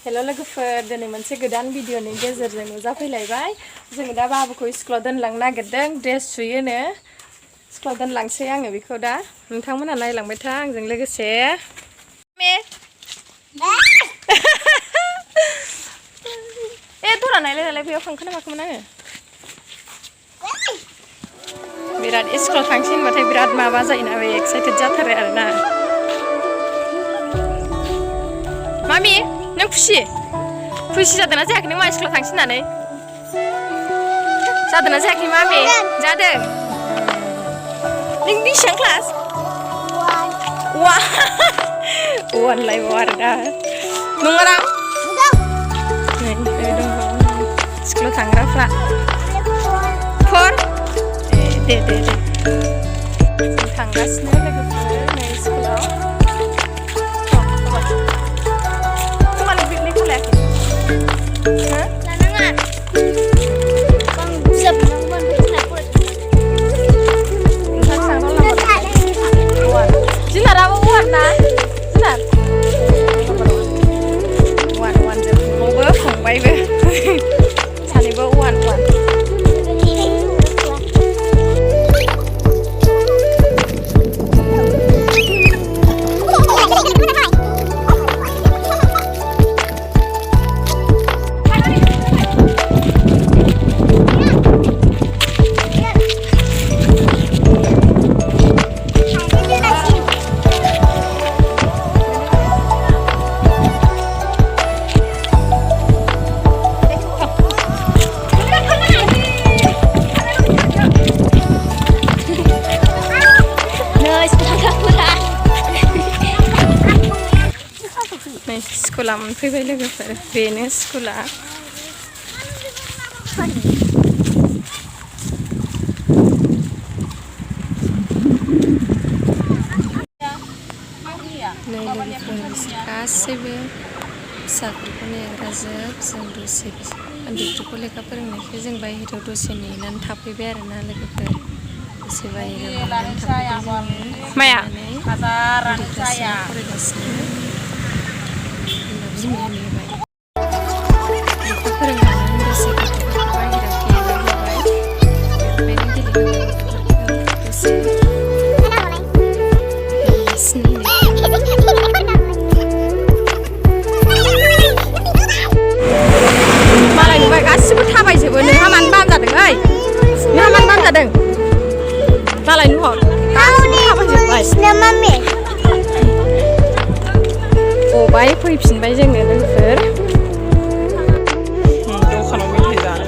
हेल' लोगोफोर दिनै मोनसे गोदान भिडिअनि गेजेरजों नुजाफैलायबाय जों दा बाबुखौ स्कुलाव दोनलांनो नागिरदों ड्रेस सुयोनो स्कुलाव दोनलांसै आङो बेखौ दा नोंथांमोनहा नायलांबाय था आंजों लोगोसे ए दरा नायलाय बेयाव थांखोना माखोमोन आङो बिराद स्कुलाव थांसै होनबाथाय बिराद माबा जायोना बे एक्साइटेड जाथारो आरोना मामि नों खुसि जादोंना जायाखै नों मा स्कुलाव थांसै होननानै जादोंना जायाखै मामि जादों नों बेसेबां क्लास वानलायबाव आरो दा नङादां नै दंबावो स्कुलाव थांग्राफ्रा 4 दे जों थांगासिनो लोगोफोर नै स्कुलाव स्कुला मोनफैबाय लोगोफोर बेनो स्कुला नै लोगोफोर गासैबो फिसाफोरखौ नेग्राजोब जों दसे उन्दैफोरखौ लेखा फोरोंनायखौ जों बाहेरायाव दसे नेनानै थाफैबाय आरोना लोगोफोर दसे बाहेरायाव नेनानै थाफैबाय माया फरायगासिनो बिमाया नेबाय लेखा फोरोंखांनानै दसे गथ'फोरखौ बाहेरायाव गेलेहोबाय बेनिफ्रायनो गेलेहोबाय दसे मालाय नुबाय गासिबो थाबायजोबो नोंहा मानो बाम जादों ओइ नोंहा मानो बाम जादों मालाय नुहर गासिबो थाबायजोबबाय गबाय फैफिनबाय जोङो लोगोफोर दखानाव मेथाइ जानो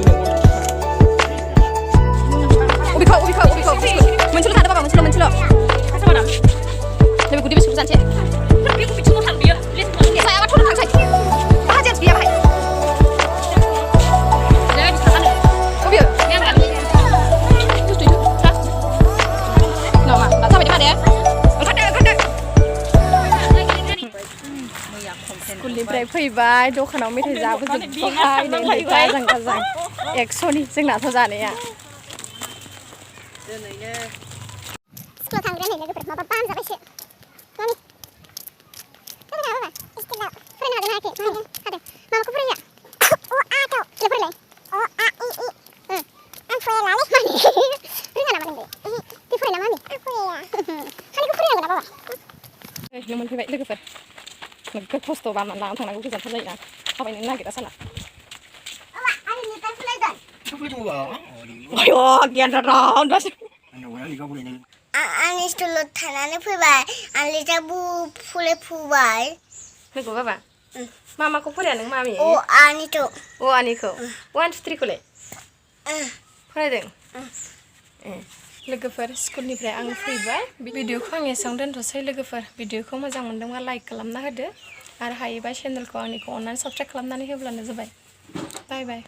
अबेखौ मोनसेल' थादो बाबा मोनसेल' नैबे गुदि बिस्कुट जानोसै जायाबा थ'नो थांसै बाहा जेन्स गैया बाहाय अबेयो बुस्थु नामा दा जाबाय दे ओंखारदो स्कुलनिफ्राय फैबाय दखानाव मेथाइ जाबोजोबबाय नै गाजां 100नि जोंनाथ' जानाया दिनैनो स्कुलाव थांग्रा नै लोगोफोर माबा बाम जाबायसो मामि स्कुलाव फरायनो हादों हायाखै माबाखौ फराया आखौ फरायलाय आ इ आं फरायलालै मामि रोङा नामा नोंबो बे फरायला मामि आं फराया खालिखौ फरायनांगौ ना बाबा ओरैनो मोनफैबाय लोगोफोर नोगोद खस्थ' बामनानै लानानै थांनांगौ गोजानथार जायोना थाबायनो नागिरा साला गियान आं स्कुलाव थानानै फैबाय आं लेखाबो फरायफुबाय नंगौ बाबा मामाखौ फराया नों मामि आनिखौ 1 2 3 खौलाय फरायदों ए लोगोफोर स्कुलनिफ्राय आं फैबाय भिडिअखौ आं एसेयावनो दोनथ'सै लोगोफोर भिडिअखौ मोजां मोनदोंबा लाइक खालामना होदो आरो हायोबा चेनेलखौ आंनिखौ अननानै साबस्क्राइब खालामनानै होब्लानो जाबाय बाय